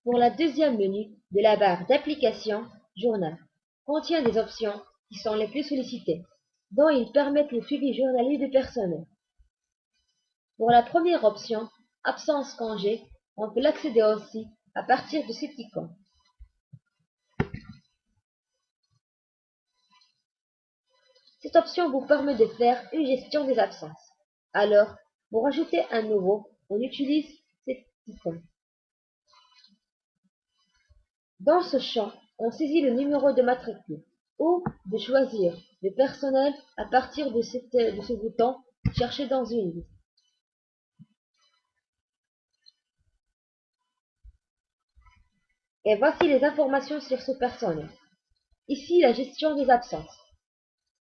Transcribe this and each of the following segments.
Pour la deuxième menu de la barre d'application, Journal contient des options qui sont les plus sollicitées, dont ils permettent le suivi journalier du personnel. Pour la première option, Absence congé, on peut l'accéder aussi à partir de cette icône. Cette option vous permet de faire une gestion des absences. Alors, pour ajouter un nouveau, on utilise cette icône. Dans ce champ, on saisit le numéro de matricule ou de choisir le personnel à partir de ce bouton « Chercher dans une liste ». Et voici les informations sur ce personnel. Ici, la gestion des absences,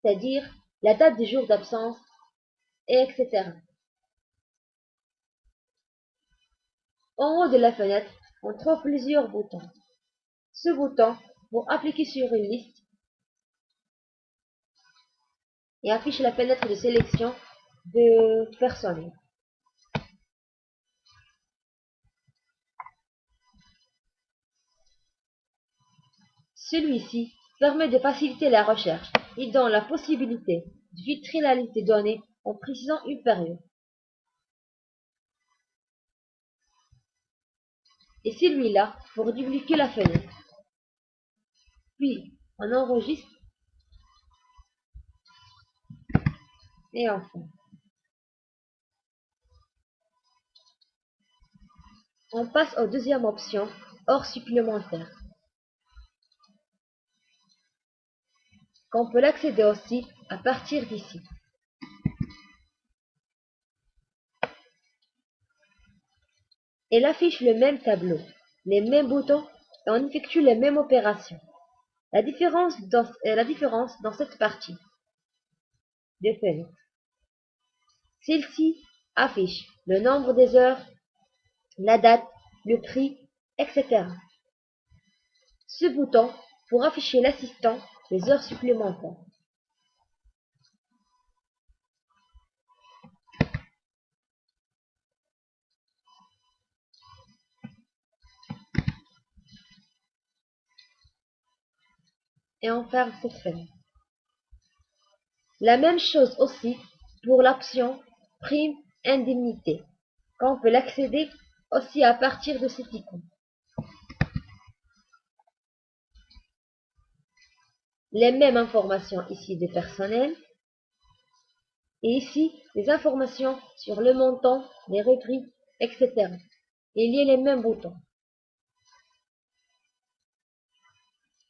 c'est-à-dire la date des jours d'absence, etc. En haut de la fenêtre, on trouve plusieurs boutons. Ce bouton pour appliquer sur une liste et affiche la fenêtre de sélection de personnel. Celui-ci permet de faciliter la recherche et donne la possibilité de filtrer la liste des données en précisant une période. Et celui-là pour dupliquer la fenêtre. Puis, on enregistre et enfin, on passe aux deuxième option, heures supplémentaires, qu'on peut l'accéder aussi à partir d'ici. Elle affiche le même tableau, les mêmes boutons et on effectue les mêmes opérations. La différence dans cette partie de fenêtre, celle-ci affiche le nombre des heures, la date, le prix, etc. Ce bouton pour afficher l'assistant les heures supplémentaires. Et on ferme cette fenêtre. La même chose aussi pour l'option prime indemnité, qu'on peut l'accéder aussi à partir de cette icône. Les mêmes informations ici de personnel et ici les informations sur le montant, les rubriques, etc. Il y a les mêmes boutons.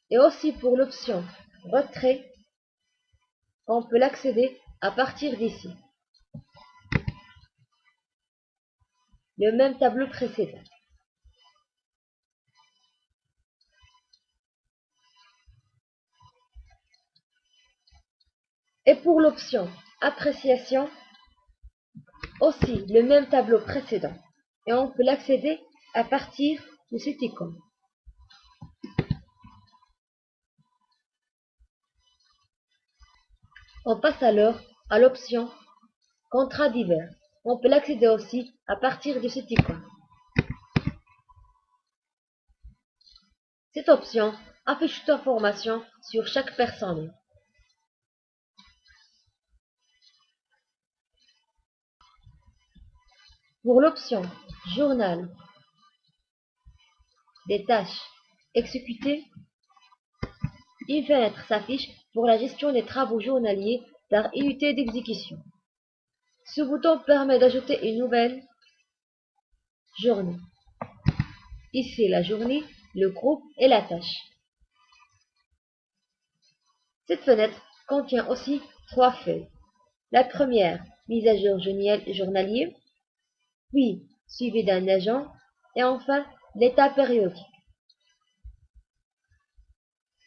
Et aussi pour l'option retrait, on peut l'accéder à partir d'ici. Le même tableau précédent. Et pour l'option appréciation, aussi le même tableau précédent. Et on peut l'accéder à partir de cette icône. On passe alors à l'option contrat divers. On peut l'accéder aussi à partir de cette icône. Cette option affiche toute information sur chaque personne. Pour l'option Journal des tâches exécutées, une fenêtre s'affiche pour la gestion des travaux journaliers par unité d'exécution. Ce bouton permet d'ajouter une nouvelle journée. Ici la journée, le groupe et la tâche. Cette fenêtre contient aussi trois feuilles. La première, mise à jour journalier, puis suivi d'un agent, et enfin l'état périodique.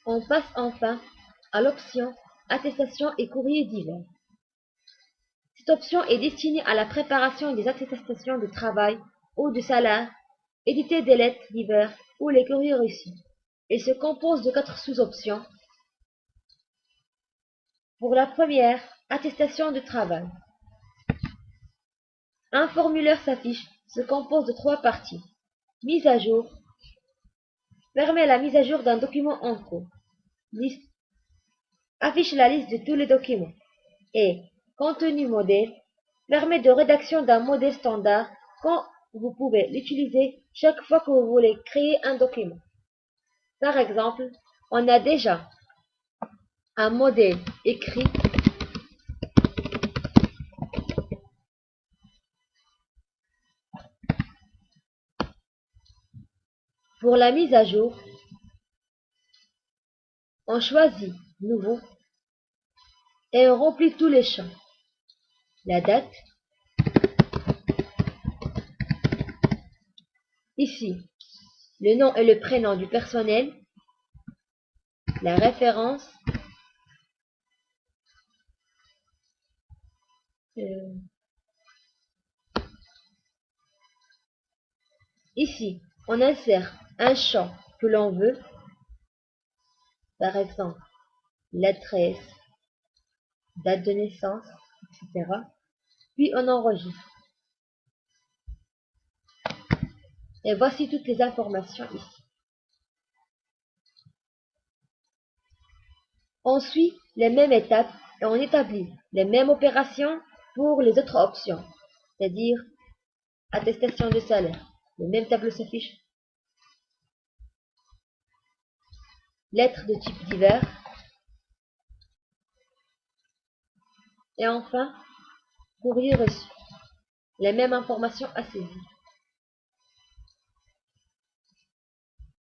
On passe enfin à l'option attestation et courrier divers. Cette option est destinée à la préparation des attestations de travail ou de salaire, éditer des lettres diverses ou les courriers reçus. Elle se compose de 4 sous-options. Pour la première, attestation de travail. Un formulaire s'affiche, se compose de 3 parties. Mise à jour, permet la mise à jour d'un document en cours. Liste affiche la liste de tous les documents. Et contenu modèle permet de rédaction d'un modèle standard quand vous pouvez l'utiliser chaque fois que vous voulez créer un document. Par exemple, on a déjà un modèle écrit pour la mise à jour. On choisit Nouveau et on remplit tous les champs. La date, ici, le nom et le prénom du personnel, la référence, ici, on insère un champ que l'on veut, par exemple, l'adresse, date de naissance, etc. Puis on enregistre. Et voici toutes les informations ici. On suit les mêmes étapes et on établit les mêmes opérations pour les autres options, c'est-à-dire attestation de salaire. Le même tableau s'affiche. Lettres de type divers. Et enfin, courrier reçu. Les mêmes informations à saisir.